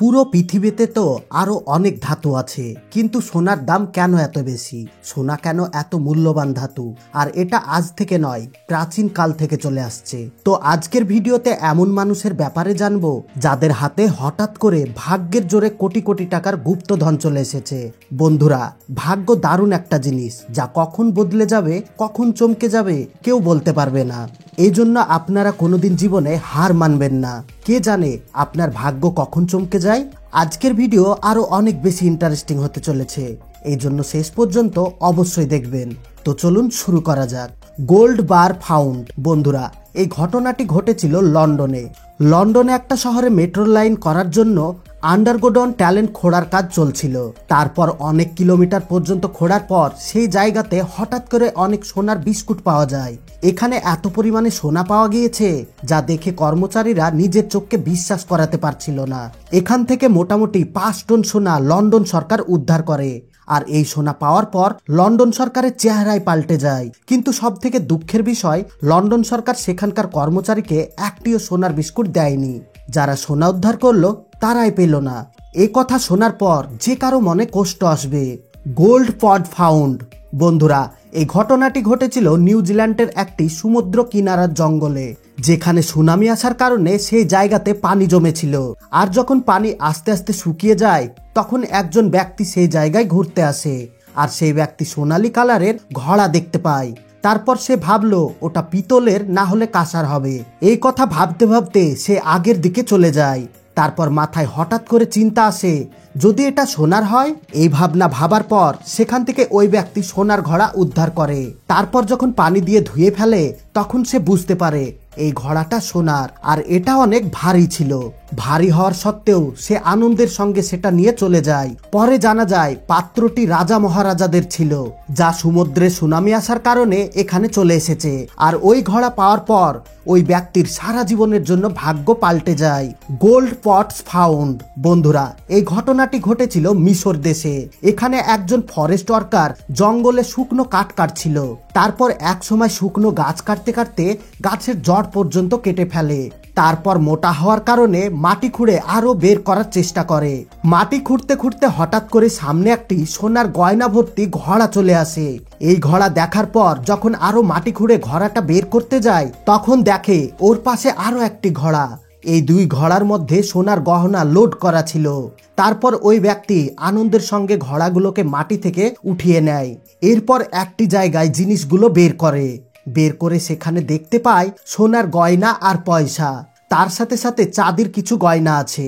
পুরো পৃথিবীতে তো আরো অনেক ধাতু আছে, কিন্তু সোনার দাম কেন এত বেশি? সোনা কেন এত মূল্যবান ধাতু? আর এটা আজ থেকে নয়, প্রাচীন কাল থেকে চলে আসছে। তো আজকের ভিডিওতে এমন মানুষের ব্যাপারে জানবো যাদের হাতে হঠাৎ করে ভাগ্যের জোরে কোটি কোটি টাকার গুপ্তধন চলে এসেছে। বন্ধুরা, ভাগ্য দারুণ একটা জিনিস, যা কখন বদলে যাবে, কখন চমকে যাবে কেউ বলতে পারবে না। এই জন্য আপনারা কোনোদিন জীবনে হার মানবেন না। কে জানে আপনার ভাগ্য কখন চমকে যায়। আজকের ভিডিও আরো অনেক বেশি ইন্টারেস্টিং হতে চলেছে, এই জন্য শেষ পর্যন্ত অবশ্যই দেখবেন। তো চলুন শুরু করা যাক। গোল্ড বার ফাউন্ড। বন্ধুরা, এই ঘটনাটি ঘটেছিল লন্ডনে একটা শহরে মেট্রো লাইন করার জন্য আন্ডারগ্রাউন্ড ট্যালেন্ট খোঁড়ার কাজ চলছিল। তারপর অনেক কিলোমিটার পর্যন্ত খোঁড়ার পর সেই জায়গাতে হঠাৎ করে অনেক সোনার বিস্কুট পাওয়া যায়। এখানে এত পরিমাণে সোনা পাওয়া গিয়েছে যা দেখে কর্মচারীরা নিজের চোখকে বিশ্বাস করাতে পারছিল না। এখান থেকে মোটামুটি 5 টন সোনা লন্ডন সরকার উদ্ধার করে। আর এই সোনা পাওয়ার পর লন্ডন সরকারের চেহারায় পাল্টে যায়। কিন্তু সব থেকে দুঃখের বিষয়, লন্ডন সরকার সেখানকার কর্মচারীকে একটিও সোনার বিস্কুট দেয়নি। যারা সোনা উদ্ধার করলো তারাই পেল না। এ কথা শোনার পর যে কারো মনে কষ্ট আসবে। গোল্ড পড ফাউন্ড। বন্ধুরা, এই ঘটনাটি ঘটেছিল নিউজিল্যান্ডের একটি সমুদ্র কিনারার জঙ্গলে, যেখানে সুনামি আসার কারণে সেই জায়গাতে পানি জমেছিল। আর যখন পানি আস্তে আস্তে শুকিয়ে যায়, তখন একজন ব্যক্তি সেই জায়গায় ঘুরতে আসে। আর সেই ব্যক্তি সোনালী কালারের ঘোড়া দেখতে পায়। তারপর সে ভাবলো ওটা পিতলের না হলে কাঁসার হবে। এই কথা ভাবতে ভাবতে সে আগের দিকে চলে যায়। তারপর মাথায় হঠাৎ করে চিন্তা আসে, যদি এটা সোনার হয়। এই ভাবনা ভাবার পর সেখান থেকে ওই ব্যক্তি সোনার ঘোড়া উদ্ধার করে। তারপর যখন পানি দিয়ে ধুয়ে ফেলে, তখন সে বুঝতে পারে এই ঘোড়াটা সোনার, আর এটা অনেক ভারী ছিল। ভারী হওয়ার সত্ত্বেও সে আনন্দের সঙ্গে সেটা নিয়ে চলে যায়। পরে জানা যায় পাত্রটি রাজা মহারাজাদের ছিল, যা সমুদ্রে সুনামি আসার কারণে এখানে চলে এসেছে। আর ওই ঘোড়া পাওয়ার পর ওই ব্যক্তির সারা জীবনের জন্য ভাগ্য পাল্টে যায়। Gold pots found. বন্ধুরা, এই ঘটনাটি ঘটেছিল মিশর দেশে। এখানে একজন ফরেস্ট ওয়ার্কার জঙ্গলে শুকনো কাঠ কাটছিল। তারপর এক সময় শুকনো গাছ কাটতে কাটতে গাছের জড় পর্যন্ত কেটে ফেলে। তারপর মোটা হওয়ার কারণে মাটি খুঁড়ে আরো বের করার চেষ্টা করে। মাটি খুঁড়তে খুঁড়তে হঠাৎ করে সামনে একটি সোনার গয়না ভর্তি ঘোড়া চলে আসে। এই ঘোড়া দেখার পর যখন আরো মাটি খুঁড়ে ঘোড়াটা বের করতে যায়, তখন দেখে ওর পাশে আরো একটি ঘোড়া। এই দুই ঘোড়ার মধ্যে সোনার গহনা লোড করা ছিল। তারপর ওই ব্যক্তি আনন্দের সঙ্গে ঘোড়াগুলোকে মাটি থেকে উঠিয়ে নেয়। এরপর একটি জায়গায় জিনিসগুলো বের করে সেখানে দেখতে পায় সোনার গয়না আর পয়সা। তার সাথে সাথে চাঁদির কিছু গয়না আছে।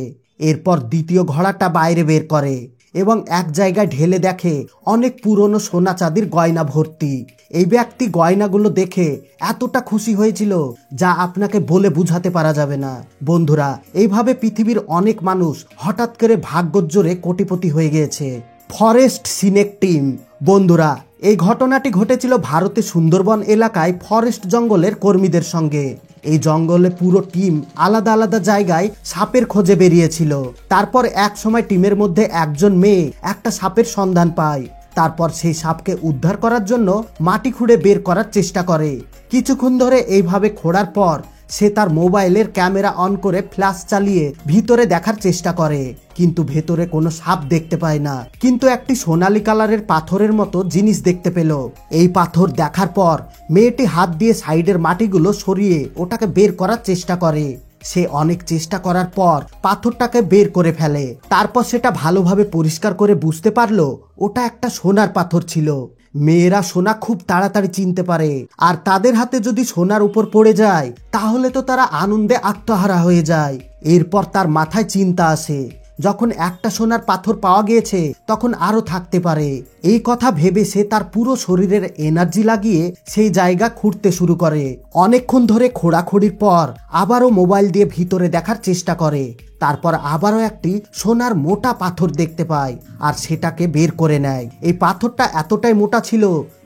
এরপর দ্বিতীয় ঘোড়াটা বাইরে বের করে এবং এক জায়গায় ঢেলে দেখে অনেক পুরনো সোনা চাঁদির গয়না ভর্তি। এই ব্যক্তি গয়নাগুলো দেখে এতটা খুশি হয়েছিল যা আপনাকে বলে বুঝাতে পারা যাবে না। বন্ধুরা, এইভাবে পৃথিবীর অনেক মানুষ হঠাৎ করে ভাগ্যের জোরে কোটিপতি হয়ে গিয়েছে। Forest scenic team. বন্ধুরা, এই ঘটনাটি ঘটেছিল ভারতে সুন্দরবন এলাকায় ফরেস্ট জঙ্গলের কর্মীদের সঙ্গে। এই জঙ্গলে পুরো টিম আলাদা আলাদা জায়গায় সাপের খোঁজে বেরিয়েছিল। তারপর এক সময় টিমের মধ্যে একজন মেয়ে একটা সাপের সন্ধান পায়। তারপর সেই সাপকে উদ্ধার করার জন্য মাটি খুঁড়ে বের করার চেষ্টা করে। কিছুক্ষণ ধরে এইভাবে খোঁড়ার পর সে তার মোবাইলের ক্যামেরা অন করে ফ্ল্যাশ চালিয়ে ভিতরে দেখার চেষ্টা করে, কিন্তু ভেতরে কোনো সাপ দেখতে পায় না। কিন্তু একটি সোনালী কালারের পাথরের মতো জিনিস দেখতে পেল। এই পাথর দেখার পর মেয়েটি হাত দিয়ে সাইডের মাটিগুলো সরিয়ে ওটাকে বের করার চেষ্টা করে। সে অনেক চেষ্টা করার পর পাথরটাকে বের করে ফেলে। তারপর সেটা ভালোভাবে পরিষ্কার করে বুঝতে পারলো ওটা একটা সোনার পাথর ছিল। মেয়েরা সোনা খুব তাড়াতাড়ি চিনতে পারে, আর তাদের হাতে যদি সোনার উপর পড়ে যায় তাহলে তো তারা আনন্দে আত্মহারা হয়ে যায়। এরপর তার মাথায় চিন্তা আসে, যখন একটা সোনার পাথর পাওয়া গিয়েছে তখন আরো থাকতে পারে। এই কথা ভেবে সে তার পুরো শরীরের এনার্জি লাগিয়ে সেই জায়গা খুঁড়তে শুরু করে। অনেকক্ষণ ধরে খোঁড়াখুড়ির পর আবারও মোবাইল দিয়ে ভিতরে দেখার চেষ্টা করে। তারপর আবারও একটি সোনার মোটা পাথর দেখতে পায় আর সেটাকে বের করে নেয়। এই পাথরটা এতটাই মোটা ছিল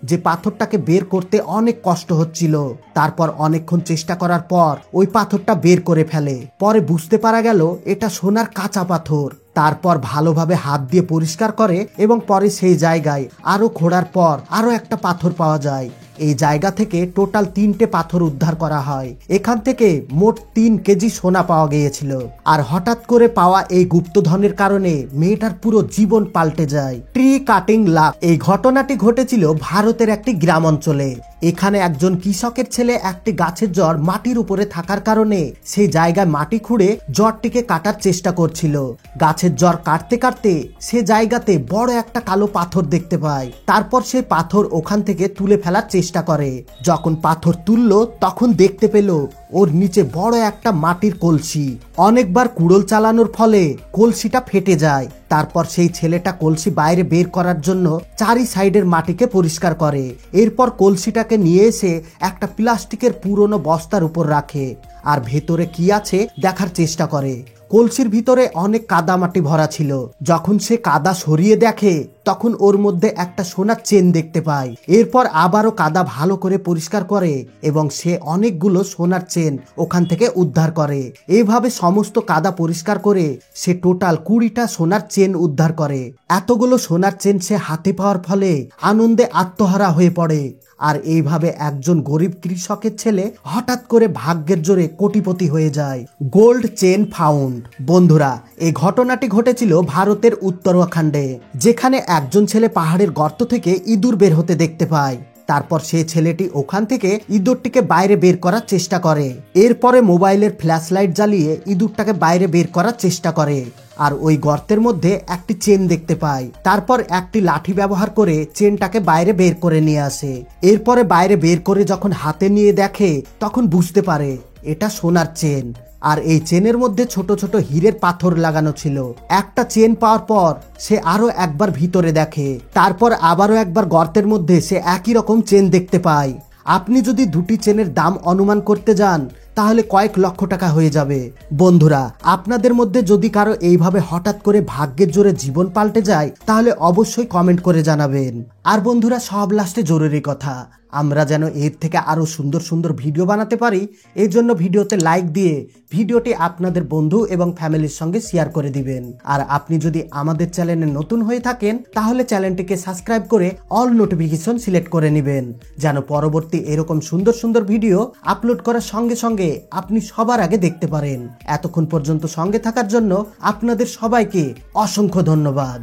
যে পাথরটাকে বের করতে অনেক কষ্ট হচ্ছিল। তারপর অনেকক্ষণ চেষ্টা করার পর ওই পাথরটা বের করে ফেলে। পরে বুঝতে পারা গেল এটা সোনার কাঁচা পাথর। তারপর ভালোভাবে হাত দিয়ে পরিষ্কার করে এবং পরে সেই জায়গায় আরো খোঁড়ার পর আরো একটা পাথর পাওয়া যায়। এই জায়গা থেকে টোটাল 3টে পাথর উদ্ধার করা হয়। এখান থেকে মোট 3 কেজি সোনা পাওয়া গিয়েছিল। আর হঠাৎ করে পাওয়া এই গুপ্তধনের কারণে মেয়েটার পুরো জীবন পাল্টে যায়। Tree cutting lakh. এই ঘটনাটি ঘটেছিল ভারতের একটি গ্রাম অঞ্চলে। এখানে একজন কৃষকের ছেলে একটি গাছের জড় মাটির উপরে থাকার কারণে সেই জায়গায় মাটি খুঁড়ে জড়টিকে কাটার চেষ্টা করছিল। গাছের জড় কাটতে কাটতে সে জায়গাতে বড় একটা কালো পাথর দেখতে পায়। তারপর সেই পাথর ওখান থেকে তুলে ফেলার চেষ্টা করে। যখন পাথর তুললো তখন দেখতে পেল ওর নিচে বড় একটা মাটির কলসি। অনেকবার কুড়োল চালানোর ফলে কলসিটা ফেটে যায়। তারপর সেই ছেলেটা কলসি বাইরে বের করার জন্য চারি সাইডের মাটিকে পরিষ্কার করে। এরপর কলসিটাকে নিয়ে এসে একটা প্লাস্টিকের পুরনো বস্তার উপর রাখে আর ভেতরে কি আছে দেখার চেষ্টা করে। কলসির ভিতরে অনেক কাদা মাটি ভরা ছিল। যখন সে কাদা সরিয়ে দেখে তখন ওর মধ্যে একটা সোনার চেন দেখতে পায়। এরপর আবারও কাদা ভালো করে পরিষ্কার করে এবং সে অনেকগুলো সোনার চেন ওখান থেকে উদ্ধার করে। এইভাবে সমস্ত কাদা পরিষ্কার করে সে টোটাল 20টা সোনার চেন উদ্ধার করে। এতগুলো সোনার চেন সে হাতে পাওয়ার ফলে আনন্দে আত্মহারা হয়ে পড়ে। আর এইভাবে একজন গরিব কৃষকের ছেলে হঠাৎ করে ভাগ্যের জোরে কোটিপতি হয়ে যায়। Gold chain found. বন্ধুরা, এই ঘটনাটি ঘটেছিল ভারতের উত্তরাখণ্ডে, যেখানে একজন ছেলে পাহাড়ের গর্ত থেকে ইঁদুর বের হতে দেখতে পায়। তারপর সেই ছেলেটি ওখান থেকে ইঁদুরটিকে বাইরে বের করার চেষ্টা করে। এরপরে মোবাইলের ফ্ল্যাশ লাইট জ্বালিয়ে ইঁদুরটাকে বাইরে বের করার চেষ্টা করে আর ওই গর্তের মধ্যে একটি চেন দেখতে পায়। তারপর একটি লাঠি ব্যবহার করে চেনটাকে বাইরে বের করে নিয়ে আসে। এরপরে বাইরে বের করে যখন হাতে নিয়ে দেখে তখন বুঝতে পারে এটা সোনার চেন। আর এই চেনের মধ্যে ছোট ছোট হীরের পাথর লাগানো ছিল। একটা চেন পাওয়ার পর সে আরো একবার ভিতরে দেখে। তারপর আবারও একবার গর্তের মধ্যে সে একই রকম চেন দেখতে পায়। আপনি যদি দুটি চেনের দাম অনুমান করতে যান তাহলে কয়েক লক্ষ টাকা হয়ে যাবে। বন্ধুরা, আপনাদের মধ্যে যদি কারো এইভাবে হঠাৎ করে ভাগ্যের জোরে জীবন পাল্টে যায় তাহলে অবশ্যই কমেন্ট করে জানাবেন। আর বন্ধুরা, সব লাস্টে জরুরি কথা, আমরা যেন এর থেকে আরো সুন্দর সুন্দর ভিডিও বানাতে পারি এর জন্য ভিডিওতে লাইক দিয়ে ভিডিওটি আপনাদের বন্ধু এবং ফ্যামিলির সঙ্গে শেয়ার করে দিবেন। আর আপনি যদি আমাদের চ্যানেলে নতুন হয়ে থাকেন তাহলে চ্যানেলটিকে সাবস্ক্রাইব করে অল নোটিফিকেশন সিলেক্ট করে নেবেন, যেন পরবর্তী এরকম সুন্দর সুন্দর ভিডিও আপলোড করার সঙ্গে সঙ্গে আপনি সবার আগে দেখতে পারেন। এতক্ষণ পর্যন্ত সঙ্গে থাকার জন্য আপনাদের সবাইকে অসংখ্য ধন্যবাদ।